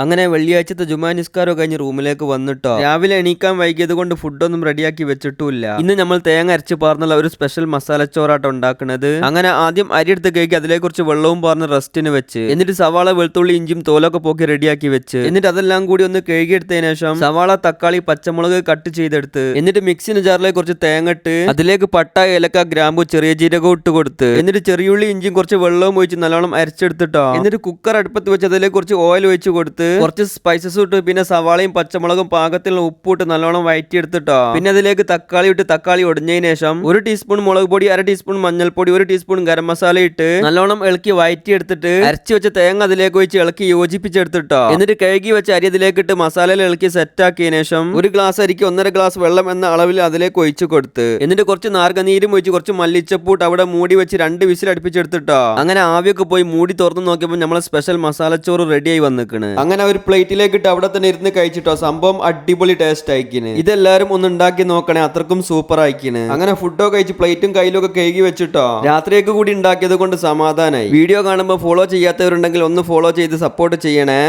അങ്ങനെ വെള്ളിയാഴ്ചത്തെ ജുമാ നിസ്കാരം കഴിഞ്ഞ് റൂമിലേക്ക് വന്നിട്ടോ. രാവിലെ എണീക്കാൻ വൈകിയത് കൊണ്ട് ഫുഡൊന്നും റെഡിയാക്കി വെച്ചിട്ടില്ല. ഇന്ന് നമ്മൾ തേങ്ങ അരച്ച് പാർന്നുള്ള ഒരു സ്പെഷ്യൽ മസാല ചോറാട്ടോ ഉണ്ടാക്കുന്നത്. അങ്ങനെ ആദ്യം അരി എടുത്ത് കഴിക്കി അതിലെ കുറച്ച് വെള്ളവും പാർന്ന് റെസ്റ്റിന് വെച്ച്, എന്നിട്ട് സവാള വെളുത്തുള്ളി ഇഞ്ചിയും തോലൊക്കെ പോക്കി റെഡിയാക്കി വെച്ച്, എന്നിട്ട് അതെല്ലാം കൂടി ഒന്ന് കഴുകിയെടുത്തതിനു ശേഷം സവാള തക്കാളി പച്ചമുളക് കട്ട് ചെയ്തെടുത്ത്, എന്നിട്ട് മിക്സിന് ജാറിലേക്ക് കുറച്ച് തേങ്ങ ഇട്ട് അതിലേക്ക് പട്ട ഏലക്ക ഗ്രാമ്പു ചെറിയ ജീരകം ഇട്ട് കൊടുത്ത്, എന്നിട്ട് ചെറിയുള്ളി ഇഞ്ചിയും കുറച്ച് വെള്ളവും ഒഴിച്ച് നല്ലോണം അരച്ചെടുത്തിട്ടോ. എന്നിട്ട് കുക്കർ അടുപ്പത്ത് വെച്ച് അതിലേക്ക് കുറച്ച് ഓയിൽ ഒഴിച്ച് കൊടുത്ത് കുറച്ച് സ്പൈസസ് ഇട്ട് പിന്നെ സവാളയും പച്ചമുളകും പാകത്തിലുള്ള ഉപ്പിട്ട് നല്ലോണം വഴറ്റിയെടുത്തിട്ടോ. പിന്നെ അതിലേക്ക് തക്കാളി ഇട്ട് തക്കാളി ഒടിഞ്ഞതിന് ശേഷം 1 ടീസ്പൂൺ മുളക് പൊടി, 1/2 ടീസ്പൂൺ മഞ്ഞൾപ്പൊടി, 1 ടീസ്പൂൺ ഗരം മസാല ഇട്ട് നല്ലോണം ഇളക്കി വഴറ്റിയെടുത്തിട്ട് അരച്ചു വെച്ച തേങ്ങ അതിലേക്ക് ഒഴിച്ച് ഇളക്കി യോജിപ്പിച്ചെടുത്തിട്ടോ. എന്നിട്ട് കഴുകി വെച്ച അരി അതിലേക്ക് ഇട്ട് മസാലയിൽ ഇളക്കി സെറ്റ് ആക്കിയതിനു ശേഷം 1 ഗ്ലാസ് അരിക്ക് 1.5 ഗ്ലാസ് വെള്ളം എന്ന അളവിൽ അതിലേക്ക് ഒഴിച്ചു കൊടുത്ത്, എന്നിട്ട് കുറച്ച് നാരങ്ങനീരും ഒഴിച്ച് കുറച്ച് മല്ലിച്ചപ്പൂട്ട് അവിടെ മൂടി വെച്ച് 2 വിസിൽ അടുപ്പിച്ചെടുത്തിട്ടോ. അങ്ങനെ ആവിയൊക്കെ പോയി മൂടി തുറന്ന് നോക്കിയപ്പോൾ നമ്മളെ സ്പെഷ്യൽ മസാലച്ചോറ് റെഡിയായി വന്നിക്കണ്. അങ്ങനെ ഒരു പ്ലേറ്റിലേക്ക് ഇട്ട് അവിടെ തന്നെ ഇരുന്ന് കഴിച്ചിട്ടോ. സംഭവം അടിപൊളി ടേസ്റ്റ് ആയിക്കിന്. ഇതെല്ലാരും ഒന്ന് ഉണ്ടാക്കി നോക്കണേ, അത്രക്കും സൂപ്പർ ആയിക്കിന്. അങ്ങനെ ഫുഡോ കഴിച്ച് പ്ലേറ്റും കയ്യിലും ഒക്കെ കഴുകി വെച്ചിട്ടോ. രാത്രിയൊക്കെ കൂടി ഉണ്ടാക്കിയത് കൊണ്ട് സമാധാനായി. വീഡിയോ കാണുമ്പോൾ ഫോളോ ചെയ്യാത്തവരുണ്ടെങ്കിൽ ഒന്ന് ഫോളോ ചെയ്ത് സപ്പോർട്ട് ചെയ്യണേ.